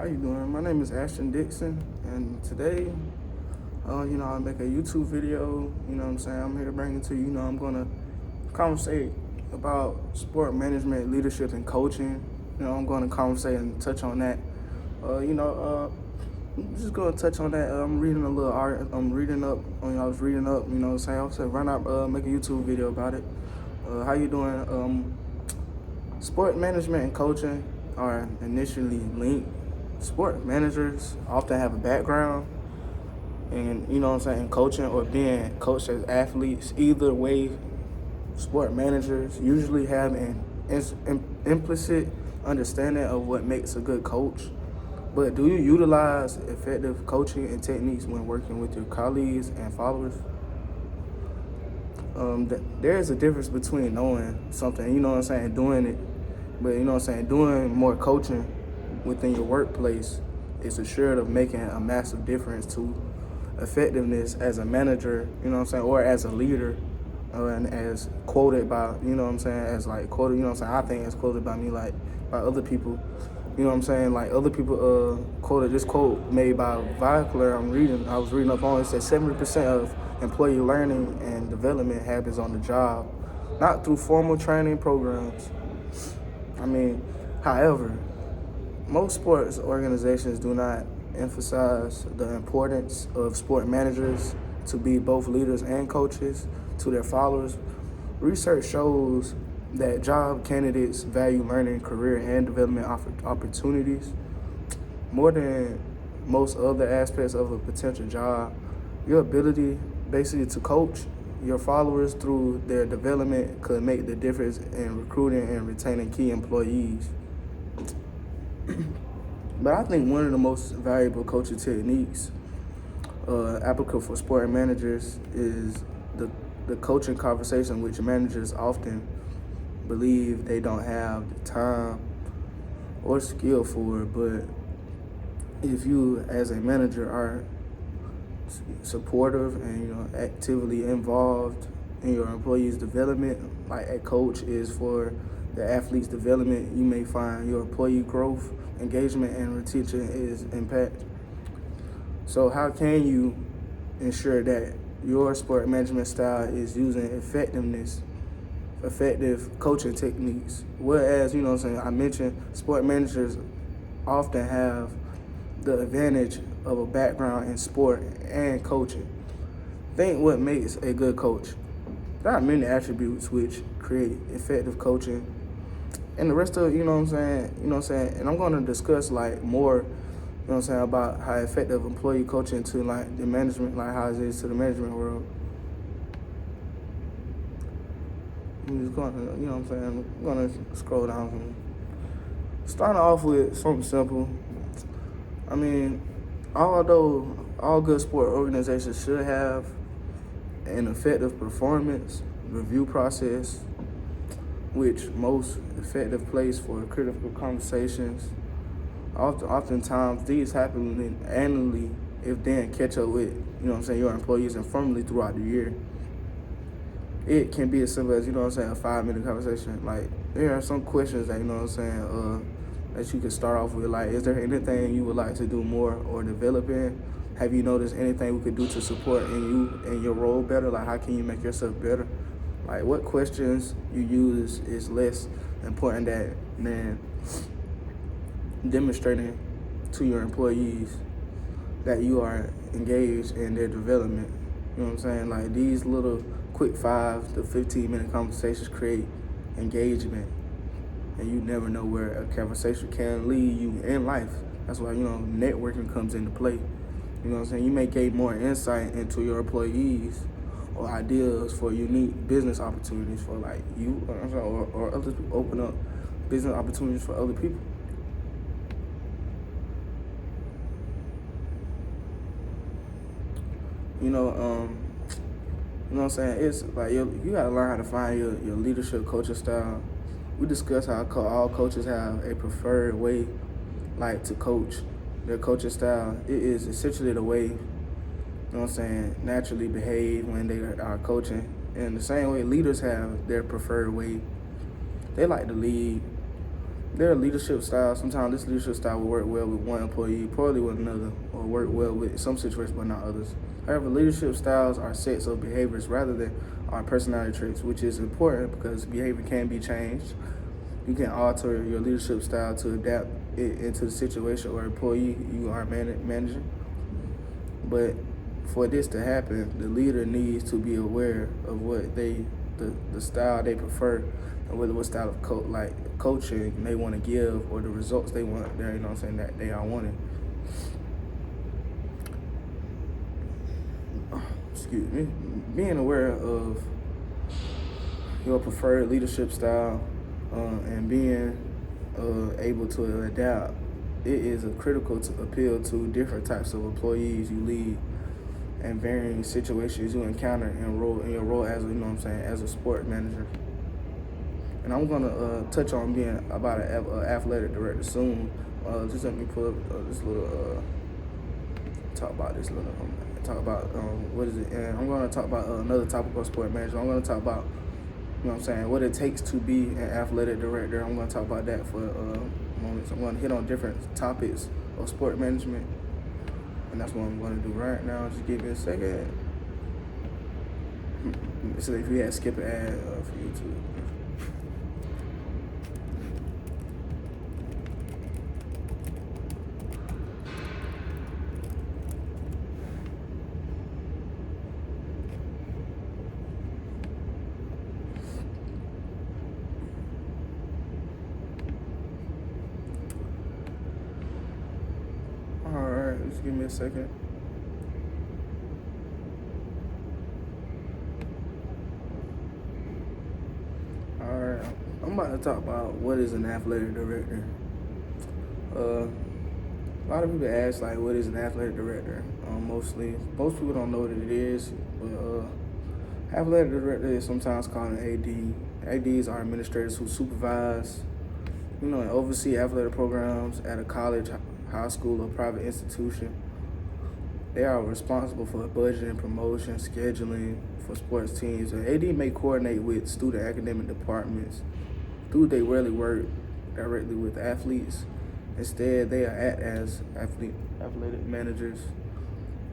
How you doing? My name is Ashton Dixon, and today, I make a YouTube video. I'm here to bring it to you. I'm gonna conversate about sport management, leadership, and coaching. I'm gonna conversate and touch on that. I'm just gonna touch on that. I'm reading a little art. I'm reading up. I was reading up. I said, run out, make a YouTube video about it. How you doing? Sport management and coaching are initially linked. Sport managers often have a background in, coaching or being coached as athletes. Either way, sport managers usually have an implicit understanding of what makes a good coach. But do you utilize effective coaching and techniques when working with your colleagues and followers? There is a difference between knowing something, doing it. But, doing more coaching within your workplace is assured of making a massive difference to effectiveness as a manager, or as a leader, and as quoted by, as like quoted, I think it's quoted by me, like by other people, like other people quoted this quote made by Viacler. I was reading up on it. It said 70% of employee learning and development happens on the job, not through formal training programs. However, most sports organizations do not emphasize the importance of sport managers to be both leaders and coaches to their followers. Research shows that job candidates value learning, career, and development opportunities more than most other aspects of a potential job. Your ability basically to coach your followers through their development could make the difference in recruiting and retaining key employees. But I think one of the most valuable coaching techniques applicable for sport managers is the coaching conversation, which managers often believe they don't have the time or skill for. But if you, as a manager, are supportive and actively involved in your employees' development, like a coach is for the athlete's development, you may find your employee growth, engagement, and retention is impact. So how can you ensure that your sport management style is using effective coaching techniques? Whereas, I mentioned sport managers often have the advantage of a background in sport and coaching. Think what makes a good coach. There are many attributes which create effective coaching. And the rest of it, and I'm going to discuss like more, about how effective employee coaching to like the management, like how it is to the management world. I'm just going to, I'm going to scroll down. Starting off with something simple. Although all good sport organizations should have an effective performance review process, which most effective place for critical conversations. Oftentimes these happen annually if they didn't catch up with, your employees informally throughout the year. It can be as simple as, a 5-minute conversation. Like, there are some questions that, that you can start off with, like, is there anything you would like to do more or develop in? Have you noticed anything we could do to support in you and your role better? Like, how can you make yourself better? Like, what questions you use is less important than demonstrating to your employees that you are engaged in their development. You know what I'm saying? Like, these little quick 5 to 15-minute conversations create engagement, and you never know where a conversation can lead you in life. That's why, networking comes into play. You know what I'm saying? You may gain more insight into your employees or ideas for unique business opportunities for like you or other people. Open up business opportunities for other people. What I'm saying? It's like you gotta learn how to find your leadership coaching style. We discussed how all coaches have a preferred way, like, to coach. Their coaching style, it is essentially the way, naturally behave when they are coaching. In the same way leaders have their preferred way. They like to lead There are leadership styles. Sometimes this leadership style will work well with one employee, poorly with another, or work well with some situations but not others. However, leadership styles are sets of behaviors rather than our personality traits, which is important because behavior can be changed. You can alter your leadership style to adapt it into the situation or employee you are managing. But for this to happen, the leader needs to be aware of what the style they prefer, and what style of coaching they want to give, or the results they want there. You know what I'm saying, that they are wanting. Excuse me. Being aware of your preferred leadership style and being able to adapt, it is critical to appeal to different types of employees you lead and varying situations you encounter in your role as as a sport manager. And I'm gonna touch on being about an athletic director soon. Just let me pull up this little talk about this little talk about what is it, and I'm gonna talk about another topic of sport manager. I'm gonna talk about what it takes to be an athletic director. I'm gonna talk about that for moments. I'm gonna hit on different topics of sport management. And that's what I'm going to do right now. Just give me a second. So if you had skip an ad for YouTube. All right, just give me a second. All right, I'm about to talk about what is an athletic director. A lot of people ask what is an athletic director? Most people don't know what it is, but athletic director is sometimes called an AD. ADs are administrators who supervise, and oversee athletic programs at a college, high school, or private institution. They are responsible for budgeting, promotion, scheduling for sports teams. An AD may coordinate with student academic departments. They rarely work directly with athletes. Instead, they act as athletic managers,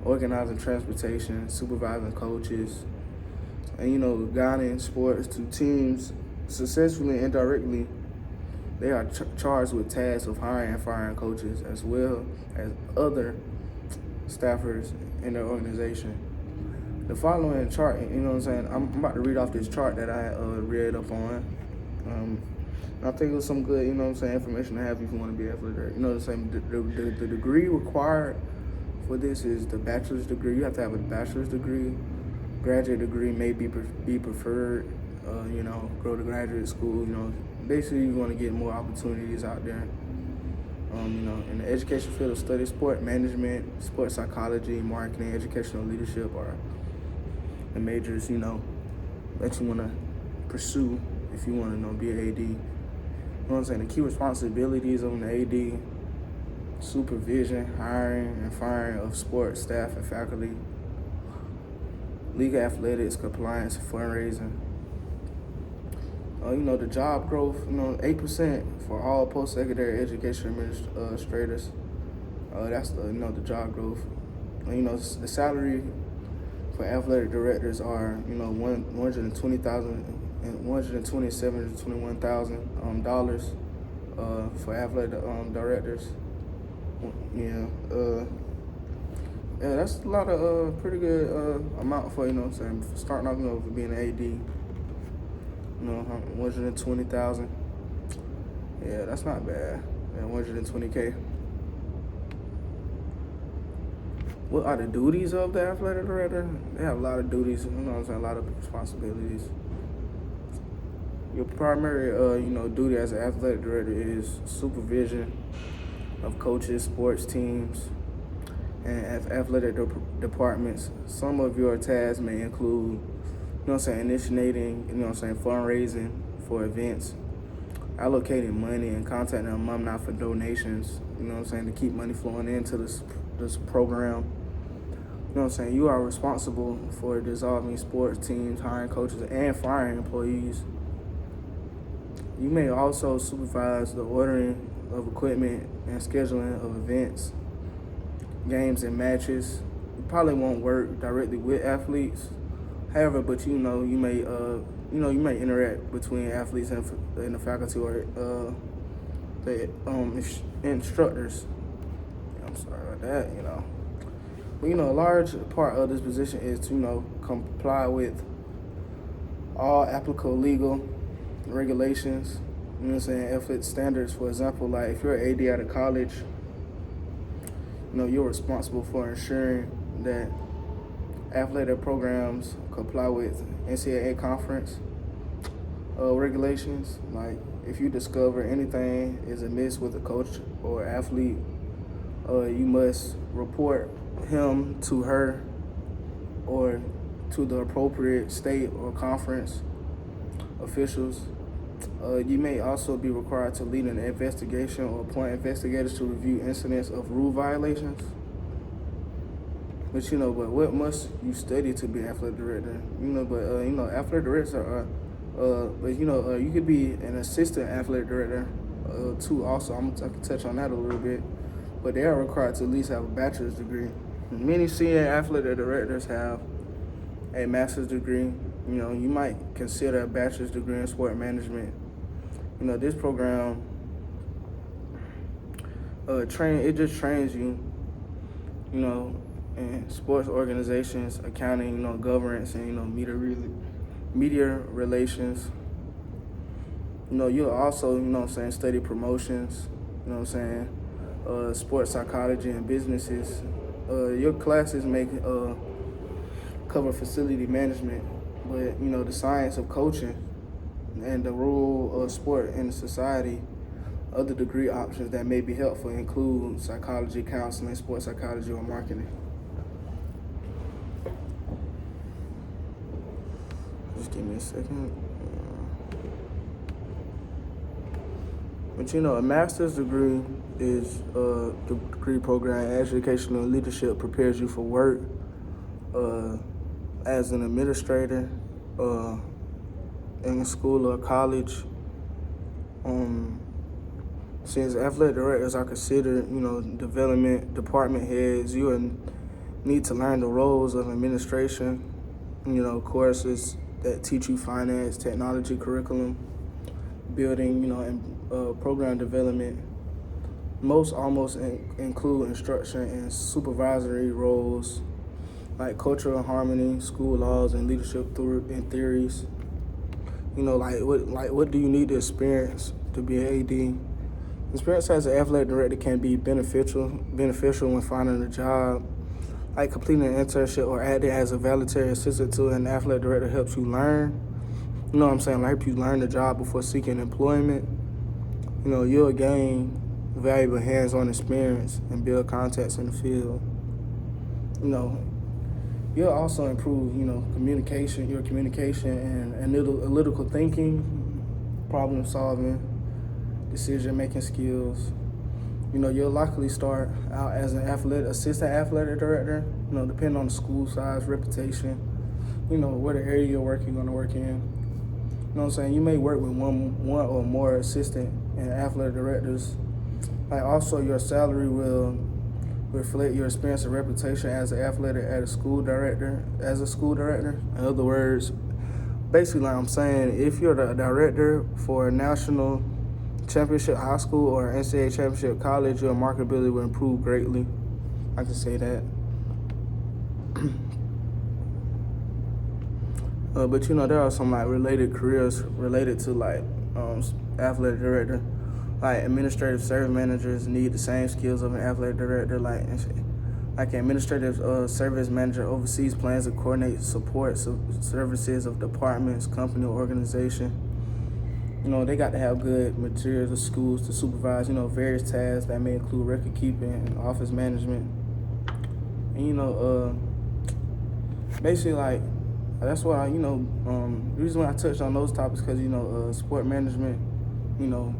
organizing transportation, supervising coaches, and guiding sports to teams successfully and directly. They are charged with tasks of hiring and firing coaches as well as other staffers in their organization. The following chart, I'm about to read off this chart that I read up on. I think it was some good, information to have if you want to be athletic. The degree required for this is the bachelor's degree. You have to have a bachelor's degree. Graduate degree may be preferred. Go to graduate school. Basically you want to get more opportunities out there. In the education field of study, sport management, sports psychology, marketing, educational leadership are the majors, that you want to pursue if you want to be an AD. The key responsibilities of an AD: supervision, hiring, and firing of sports staff and faculty, league athletics, compliance, fundraising. The job growth, 8% for all post-secondary education administrators. That's the job growth. The salary for athletic directors are, $127,000 to $21,000 for athletic directors. Yeah, that's a lot of pretty good amount for starting off for being an AD. $120,000. Yeah, that's not bad. 120K. What are the duties of the athletic director? They have a lot of duties. A lot of responsibilities. Your primary, duty as an athletic director is supervision of coaches, sports teams, and athletic departments. Some of your tasks may include initiating, fundraising for events, allocating money and contacting alumni for donations, to keep money flowing into this program. You are responsible for dissolving sports teams, hiring coaches, and firing employees. You may also supervise the ordering of equipment and scheduling of events, games, and matches. You probably won't work directly with athletes. However, but you may interact between athletes and the faculty or the instructors. I'm sorry about that. But a large part of this position is to comply with all applicable legal regulations. Athletic standards. For example, like if you're an AD at a college, you're responsible for ensuring that athletic programs comply with NCAA conference regulations. Like if you discover anything is amiss with a coach or athlete, you must report him to her or to the appropriate state or conference officials. You may also be required to lead an investigation or appoint investigators to review incidents of rule violations. But what must you study to be athletic director? Athletic directors are, you could be an assistant athletic director too. Also, I can touch on that a little bit. But they are required to at least have a bachelor's degree. Many senior athletic directors have a master's degree. You might consider a bachelor's degree in sport management. This program trains you, in sports organizations, accounting, governance, and media relations. You'll also, study promotions, sports psychology and businesses. Your classes may cover facility management, but the science of coaching and the role of sport in society. Other degree options that may be helpful include psychology, counseling, sports psychology, or marketing. Just give me a second. But a master's degree is a degree program in educational leadership, prepares you for work as an administrator in a school or college. Since athletic directors are considered, department heads, you will need to learn the roles of administration, courses that teach you finance, technology, curriculum, building, and program development. Most almost include instruction and supervisory roles like cultural harmony, school laws, and leadership and theories. What do you need to experience to be an AD? Experience as an athletic director can be beneficial when finding a job. Like completing an internship or acting as a voluntary assistant to an athletic director helps you learn. Help you learn the job before seeking employment. You'll gain valuable hands-on experience and build contacts in the field. You'll also improve, your communication and analytical thinking, problem solving, decision-making skills. You'll likely start out as an assistant athletic director, depending on the school size, reputation, what area you're going to work in. You may work with one or more assistant and athletic directors. Also your salary will reflect your experience and reputation as an athletic as a school director. In other words, basically if you're the director for a national championship high school or NCAA championship college, your marketability will improve greatly. I can say that. But there are some related careers related to athletic director. Administrative service managers need the same skills of an athletic director. Like an administrative service manager oversees plans and coordinates support services of departments, company, or organization. They got to have good materials of schools to supervise, various tasks that may include record keeping and office management. And, basically, that's why, the reason why I touched on those topics because, sport management,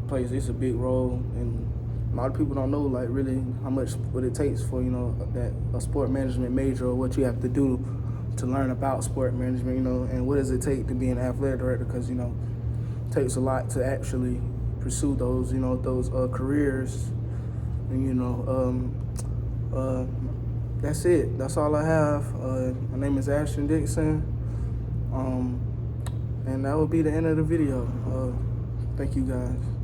plays a big role. And a lot of people don't know, really how much what it takes for, that a sport management major or what you have to do to learn about sport management, and what does it take to be an athletic director because, takes a lot to actually pursue those, those careers. And, that's it. That's all I have. My name is Ashton Dixon. And that will be the end of the video. Thank you guys.